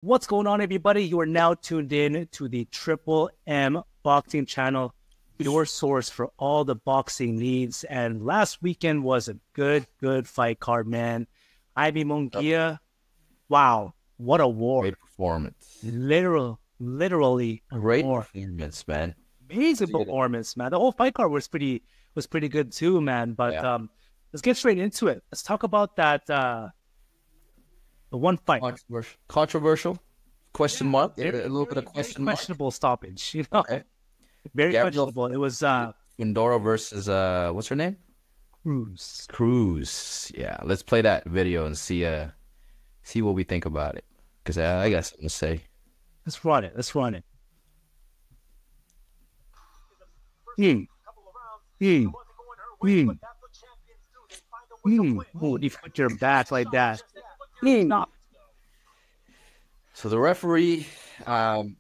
What's going on, everybody? You are now tuned in to the Triple M Boxing Channel, your source for all the boxing needs. And last weekend was a good fight card, man. Jaime Mungia, wow, what a war. Great performance. Literally Great war. performance, man. Amazing performance, man. The whole fight card was pretty good too, man. But let's get straight into it. Let's talk about that the one fight. Controversial? Question mark? A little bit of question mark. Questionable stoppage, you know? Okay. Very questionable. It was Fundora versus what's her name? Cruz. Yeah, let's play that video and see what we think about it. Because I got something to say. Let's run it. Oh, you put your back like that. Stop. So the referee went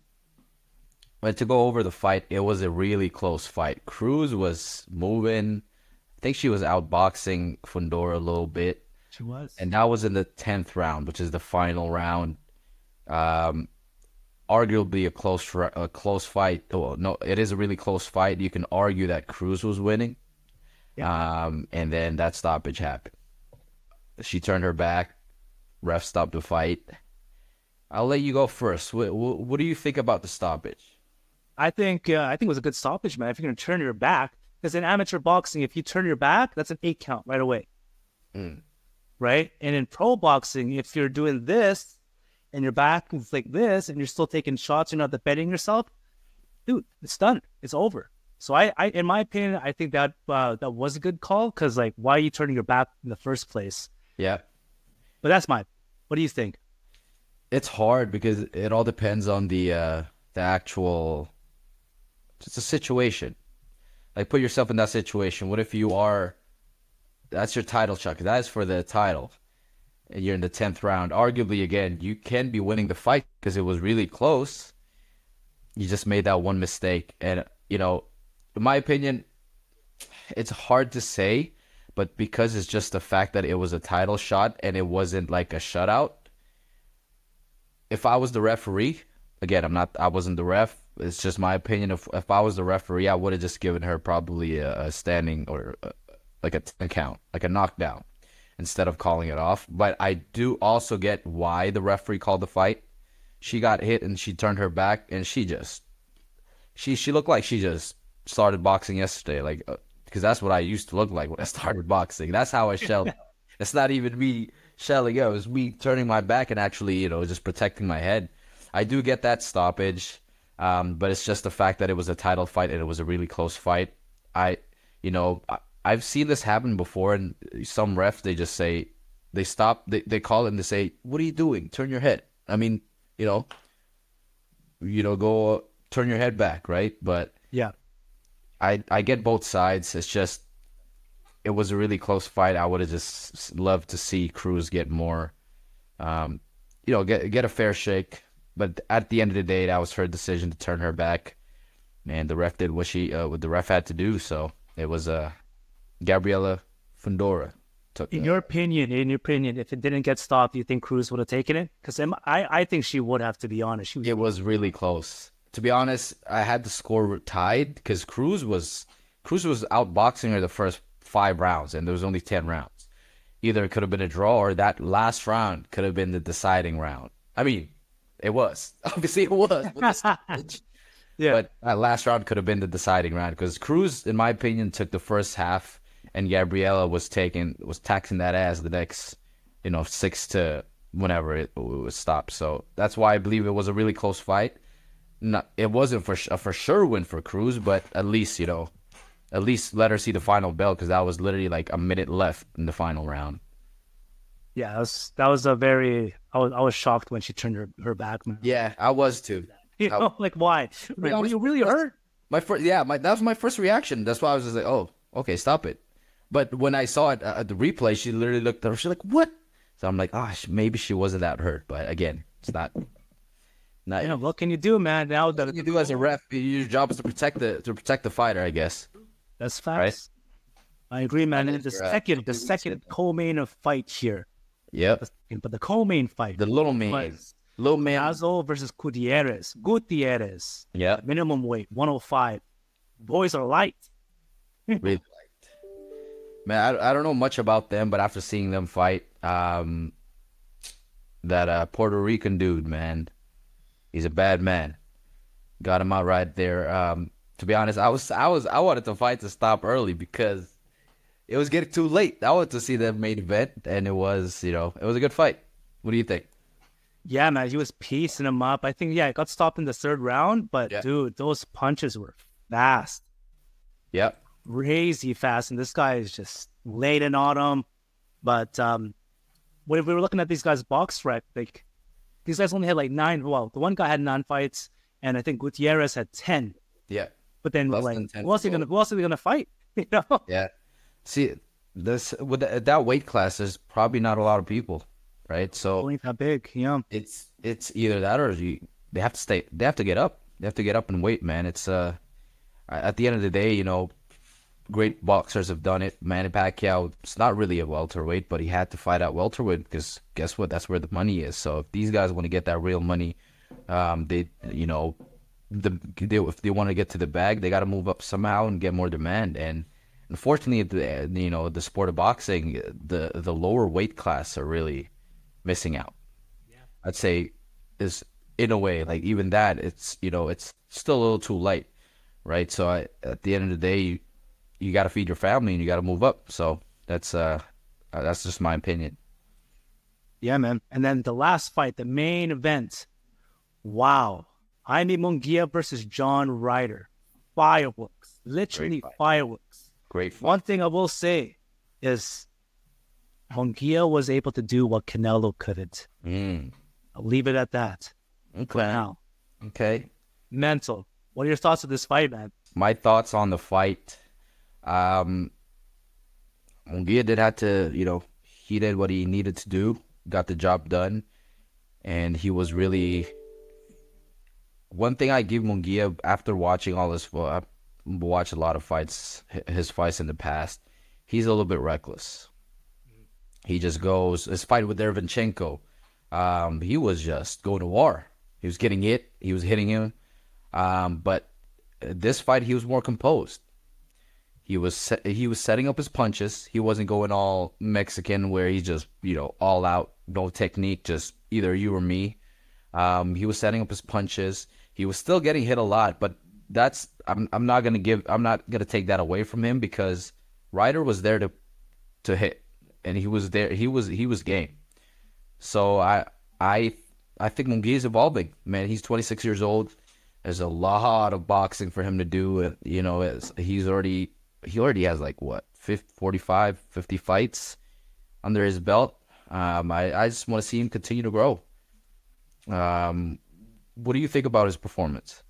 to go over the fight. It was a really close fight. Cruz was moving. I think she was outboxing Fundora a little bit. She was. And that was in the 10th round, which is the final round. Arguably a close fight. Well, no, it is a really close fight. You can argue that Cruz was winning. Yeah. And then that stoppage happened. She turned her back. Ref stopped the fight. I'll let you go first. What do you think about the stoppage? I think it was a good stoppage, man. If you're gonna turn your back, because in amateur boxing, if you turn your back, that's an 8 count right away. Right? And in pro boxing, if you're doing this and your back is like this and you're still taking shots, you're not defending yourself, dude, it's done. It's over. So I in my opinion, I think that that was a good call, because like, why are you turning your back in the first place? Yeah. But what do you think? It's hard because it all depends on the actual, just a situation. Like, put yourself in that situation. What if that's your title shot? Because that is for the title. And you're in the 10th round. Arguably, again, you can be winning the fight because it was really close. You just made that one mistake. And, in my opinion, it's hard to say, but because it's just the fact that it was a title shot and it wasn't like a shutout. If I was the referee, again, I wasn't the ref. It's just my opinion. If I was the referee, I would have just given her probably a standing or like a 10 count, like a knockdown, instead of calling it off. But I do also get why the referee called the fight. She got hit and she turned her back, and she looked like she just started boxing yesterday, like because that's what I used to look like when I started boxing. That's how I shelled. It's not even me shelling. It was me turning my back and actually, just protecting my head. I do get that stoppage, but it's just the fact that it was a title fight and it was a really close fight. I've seen this happen before, and some refs, they just say, they stop, they call it and they say, "What are you doing? Turn your head." I mean, go turn your head back, right? But yeah, I get both sides. It's just, it was a really close fight. I would have just loved to see Cruz get more, get a fair shake. But at the end of the day, that was her decision to turn her back, and the ref did what the ref had to do. So it was Gabriela Fundora took. In your opinion, if it didn't get stopped, do you think Cruz would have taken it? Because I think she would have, to be honest. It was really close. To be honest, I had the score tied because Cruz was outboxing her the first 5 rounds, and there was only 10 rounds. Either it could have been a draw, or that last round could have been the deciding round. I mean, it was. Obviously, it was. Yeah. But that last round could have been the deciding round, because Cruz, in my opinion, took the first half, and Gabriela was taxing that ass the next, 6 to whenever it was stopped. So that's why I believe it was a really close fight. It wasn't a for sure win for Cruz, but at least, at least let her see the final bell, because that was literally like a minute left in the final round. Yeah, that was a very. I was shocked when she turned her back, man. Yeah, I was too. Like, why? Like, were you really hurt? That was my first reaction. That's why I was just like, oh, okay, stop it. But when I saw it at the replay, she literally looked at her. She's like, what? So I'm like, maybe she wasn't that hurt. But again, it's not. What can you do, man? Now what can you do as a ref? Your job is to protect the fighter, I guess. That's facts. Right? I agree, man. And the second co-main fight here. Yep. But the co-main fight. The little main. Little man. Canelo versus Gutierrez. Gutierrez. Yeah. Minimum weight, 105. Boys are light. Really liked. Man, I don't know much about them, but after seeing them fight, that Puerto Rican dude, man, he's a bad man. Got him out right there. To be honest, I wanted the fight to stop early because it was getting too late. I wanted to see the main event, and it was a good fight. What do you think? Yeah, man, he was piecing him up. I think, it got stopped in the third round, but dude, those punches were fast. Yep. Crazy fast, and this guy is just laid in on him. But when we were looking at these guys' box rec, like these guys only had like 9. Well, the one guy had 9 fights, and I think Gutierrez had 10. Yeah. But then, Less like, than 10 who else are they gonna fight? You know? Yeah. See, this with that weight class, there's probably not a lot of people, right? So Only that big, yeah. it's either that or they have to stay. They have to get up. They have to get up and weight, man. It's at the end of the day, great boxers have done it. Manny Pacquiao, it's not really a welterweight, but he had to fight at welterweight because guess what? That's where the money is. So if these guys want to get that real money, if they want to get to the bag, they got to move up somehow and get more demand. And unfortunately, the sport of boxing, the lower weight class are really missing out. Yeah. I'd say is in a way, like even that, it's it's still a little too light, right? So at the end of the day, you got to feed your family and you got to move up. So that's just my opinion. Yeah, man. And then the last fight, the main event. Wow. Jaime Mungia versus John Ryder. Fireworks. Literally fireworks. Great fight. One thing I will say is Mungia was able to do what Canelo couldn't. I'll leave it at that. Okay. Now. Okay. Mental. What are your thoughts of this fight, man? My thoughts on the fight. Mungia did have to, he did what he needed to do, got the job done, and he was really. One thing I give Mungia after watching all this, I've watched a lot of fights, his fights in the past. He's a little bit reckless. He just goes. His fight with Derevchenko, he was just going to war. He was getting hit. He was hitting him. But this fight, he was more composed. He was setting up his punches. He wasn't going all Mexican where he just all out, no technique, just either you or me. He was setting up his punches. He was still getting hit a lot, but I'm not gonna take that away from him because Ryder was there to hit, and he was there. He was game. So I think Munguia is evolving. Man, he's 26 years old. There's a lot of boxing for him to do. He already has like what 45, 50 fights under his belt. I just want to see him continue to grow. What do you think about his performance?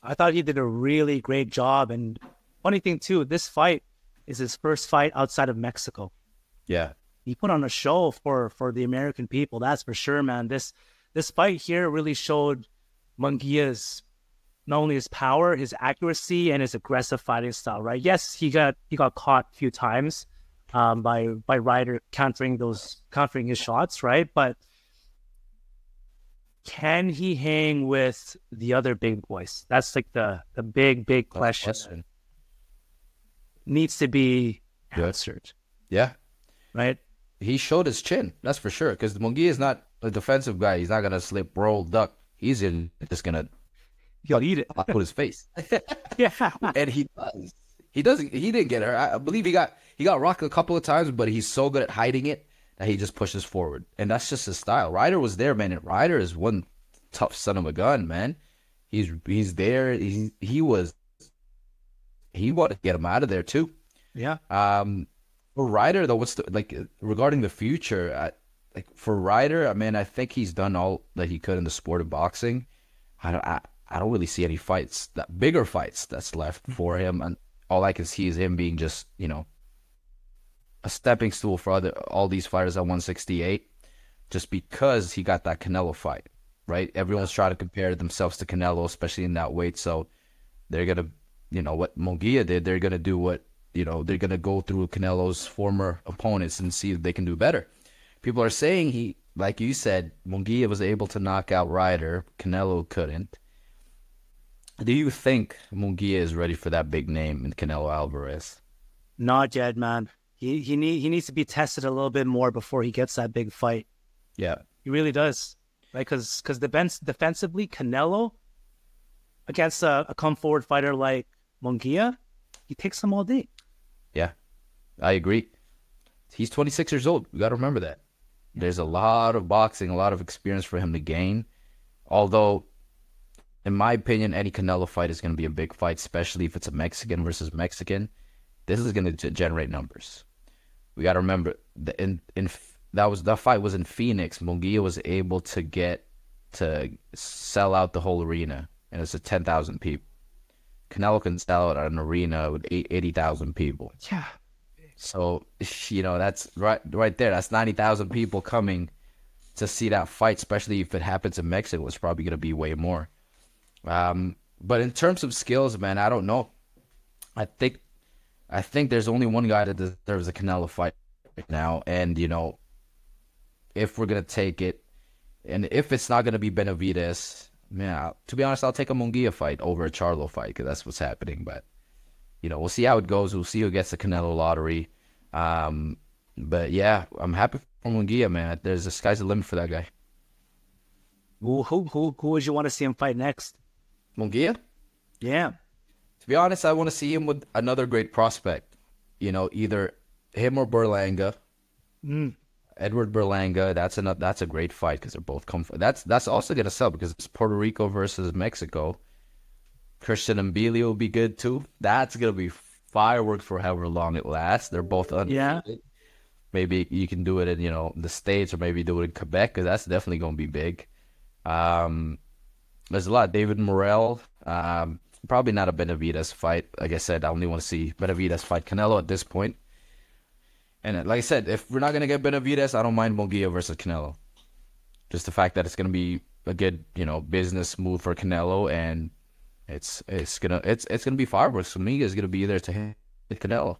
I thought he did a really great job. And funny thing too, this fight is his first fight outside of Mexico. Yeah. He put on a show for the American people. That's for sure, man. This fight here really showed Mungia's not only his power, his accuracy, and his aggressive fighting style, right? Yes, he got caught a few times by Ryder countering his shots, right? But can he hang with the other big boys? That's like the big question. Needs to be answered. Yeah. Right? He showed his chin, that's for sure. Because Munguia is not a defensive guy. He's not going to slip, roll, duck. He's just going to eat it. Put his face. Yeah. And he does. He didn't get hurt. I believe he got rocked a couple of times, but he's so good at hiding it that he just pushes forward. And that's just his style. Ryder was there, man. And Ryder is one tough son of a gun, man. He's there. He wanted to get him out of there too. Yeah. For Ryder though, regarding the future, for Ryder, I think he's done all that he could in the sport of boxing. I don't really see any bigger fights that's left for him, and all I can see is him being just a stepping stool for all these fighters at 168, just because he got that Canelo fight, right? Everyone's trying to compare themselves to Canelo, especially in that weight. So they're gonna, what Munguia did, they're gonna do what they're gonna go through Canelo's former opponents and see if they can do better. People are saying like you said, Mungia was able to knock out Ryder. Canelo couldn't. Do you think Mungia is ready for that big name in Canelo Alvarez? Not yet, man. He needs to be tested a little bit more before he gets that big fight. Yeah. He really does. Right? Because defensively, Canelo, against a come forward fighter like Mungia, he takes him all day. Yeah, I agree. He's 26 years old. We got to remember that. There's a lot of boxing, a lot of experience for him to gain. Although, in my opinion, any Canelo fight is going to be a big fight, especially if it's a Mexican versus Mexican. This is going to generate numbers. We got to remember that fight was in Phoenix. Mungia was able to sell out the whole arena, and it's 10,000 people. Canelo can sell out an arena with 80,000 people. Yeah. So, that's right there. That's 90,000 people coming to see that fight, especially if it happens in Mexico. It's probably going to be way more. But in terms of skills, man, I don't know. I think there's only one guy that deserves a Canelo fight right now. And, if we're going to take it, and if it's not going to be Benavidez, man, to be honest, I'll take a Mungia fight over a Charlo fight because that's what's happening. But, we'll see how it goes. We'll see who gets the Canelo lottery. But, yeah, I'm happy for Mungia, man. The sky's the limit for that guy. Who would you want to see him fight next? Mungia? Yeah. To be honest, I want to see him with another great prospect. Either him or Berlanga. Edward Berlanga. That's a great fight because they're both that's also gonna sell because it's Puerto Rico versus Mexico. Christian Mbili will be good too. That's gonna be fireworks for however long it lasts. They're both undefeated. Yeah. Maybe you can do it in the States or maybe do it in Quebec because that's definitely gonna be big. There's a lot. David Morrell. Probably not a Benavidez fight. Like I said, I only want to see Benavidez fight Canelo at this point. And like I said, if we're not going to get Benavidez, I don't mind Mungia versus Canelo. Just the fact that it's going to be a good, business move for Canelo, and it's gonna be fireworks. So Mungia is going to be there to hit Canelo.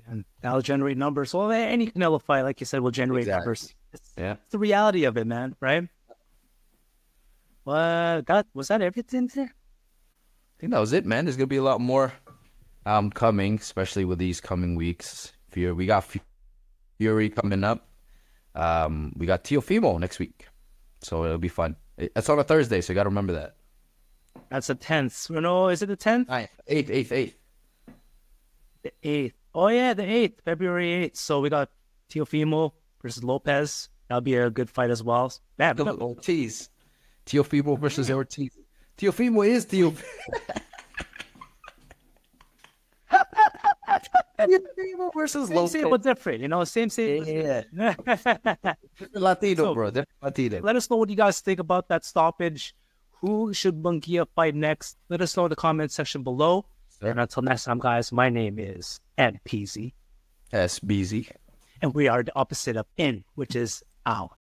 And that'll generate numbers. Well, any Canelo fight, like you said, will generate numbers. It's the reality of it, man. Right? Was that everything there? I think that was it, man. There's gonna be a lot more coming, especially with these coming weeks. We got Fury coming up. We got Teofimo next week, so it'll be fun. It's on a Thursday, so you gotta remember that. That's the 10th. No, is it the 10th? 8th. The 8th. Oh yeah, the 8th, February 8th. So we got Teofimo versus Lopez. That'll be a good fight as well. Man, Ortiz. Teofimo versus Ortiz. Teofimo is Teofimo. Teofimo versus Lopez. Same, but different. Same. Yeah. Latino, bro. Latino. Let us know what you guys think about that stoppage. Who should Mungia fight next? Let us know in the comment section below. Sure. And until next time, guys, my name is MPZ. SBZ. And we are the opposite of in, which is out.